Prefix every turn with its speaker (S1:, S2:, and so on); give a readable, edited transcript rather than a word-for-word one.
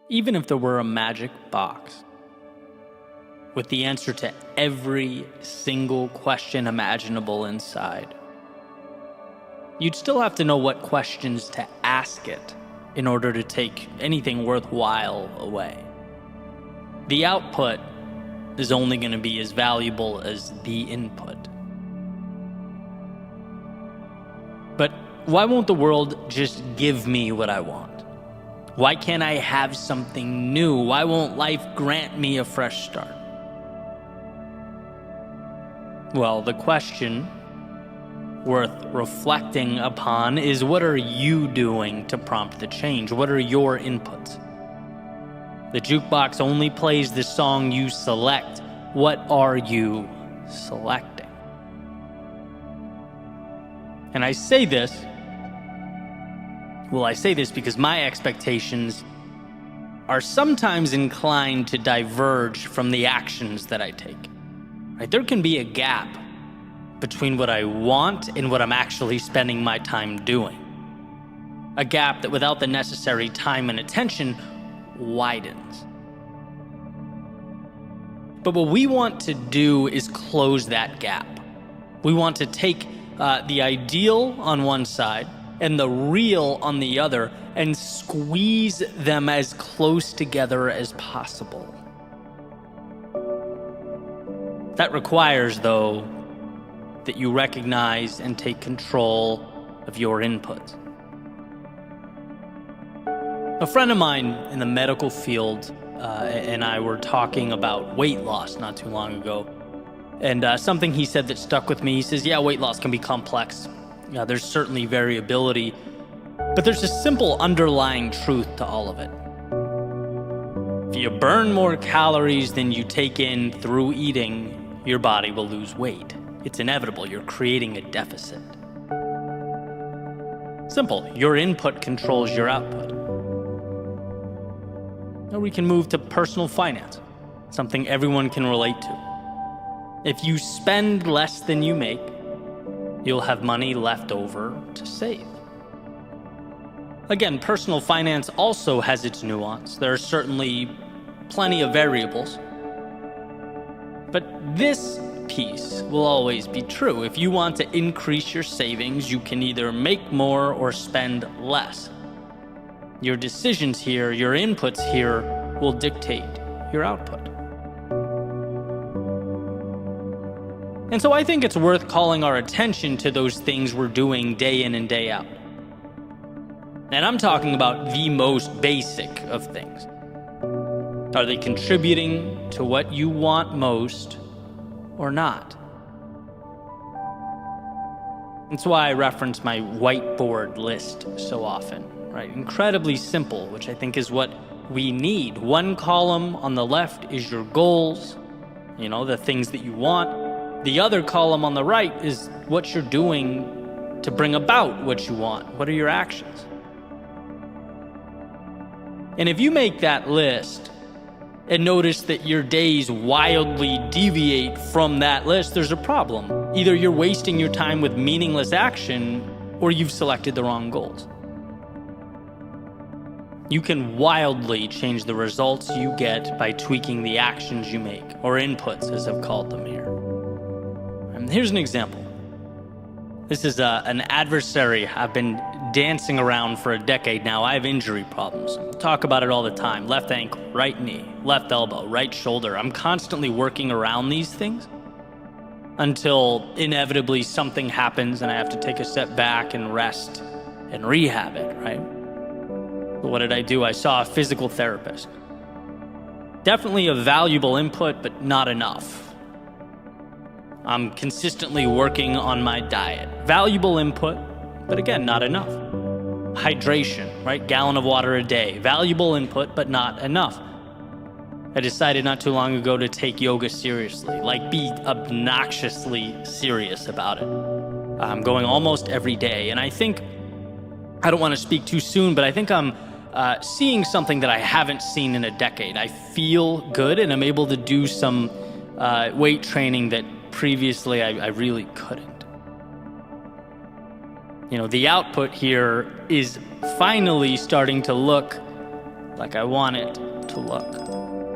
S1: Even if there were a magic box with the answer to every single question imaginable inside, you'd still have to know what questions to ask it in order to take anything worthwhile away. The output is only going to be as valuable as the input. But why won't the world just give me what I want? Why can't I have something new? Why won't life grant me a fresh start? Well, the question worth reflecting upon is, what are you doing to prompt the change? What are your inputs? The jukebox only plays the song you select. What are you selecting? And I say this because my expectations are sometimes inclined to diverge from the actions that I take. Right? There can be a gap between what I want and what I'm actually spending my time doing. A gap that without the necessary time and attention widens. But what we want to do is close that gap. We want to take the ideal on one side and the real on the other and squeeze them as close together as possible. That requires, though, that you recognize and take control of your inputs. A friend of mine in the medical field and I were talking about weight loss not too long ago. And something he said that stuck with me, he says, yeah, weight loss can be complex. Yeah, there's certainly variability, but there's a simple underlying truth to all of it. If you burn more calories than you take in through eating, your body will lose weight. It's inevitable. You're creating a deficit. Simple. Your input controls your output. Now we can move to personal finance, something everyone can relate to. If you spend less than you make, you'll have money left over to save. Again, personal finance also has its nuance. There are certainly plenty of variables. But this piece will always be true. If you want to increase your savings, you can either make more or spend less. Your decisions here, your inputs here, will dictate your output. And so I think it's worth calling our attention to those things we're doing day in and day out. And I'm talking about the most basic of things. Are they contributing to what you want most or not? That's why I reference my whiteboard list so often, right? Incredibly simple, which I think is what we need. One column on the left is your goals, the things that you want. The other column on the right is what you're doing to bring about what you want. What are your actions? And if you make that list and notice that your days wildly deviate from that list, there's a problem. Either you're wasting your time with meaningless action or you've selected the wrong goals. You can wildly change the results you get by tweaking the actions you make, or inputs as I've called them here. And here's an example. This is an adversary I've been dancing around for a decade now. I have injury problems. I talk about it all the time. Left ankle, right knee, left elbow, right shoulder. I'm constantly working around these things until inevitably something happens and I have to take a step back and rest and rehab it, right? But what did I do? I saw a physical therapist. Definitely a valuable input, but not enough. I'm consistently working on my diet. Valuable input, but again, not enough. Hydration, right? Gallon of water a day. Valuable input, but not enough. I decided not too long ago to take yoga seriously, be obnoxiously serious about it. I'm going almost every day, and I think, I don't want to speak too soon, but I think I'm seeing something that I haven't seen in a decade. I feel good, and I'm able to do some weight training that previously I really couldn't. The output here is finally starting to look like I want it to look.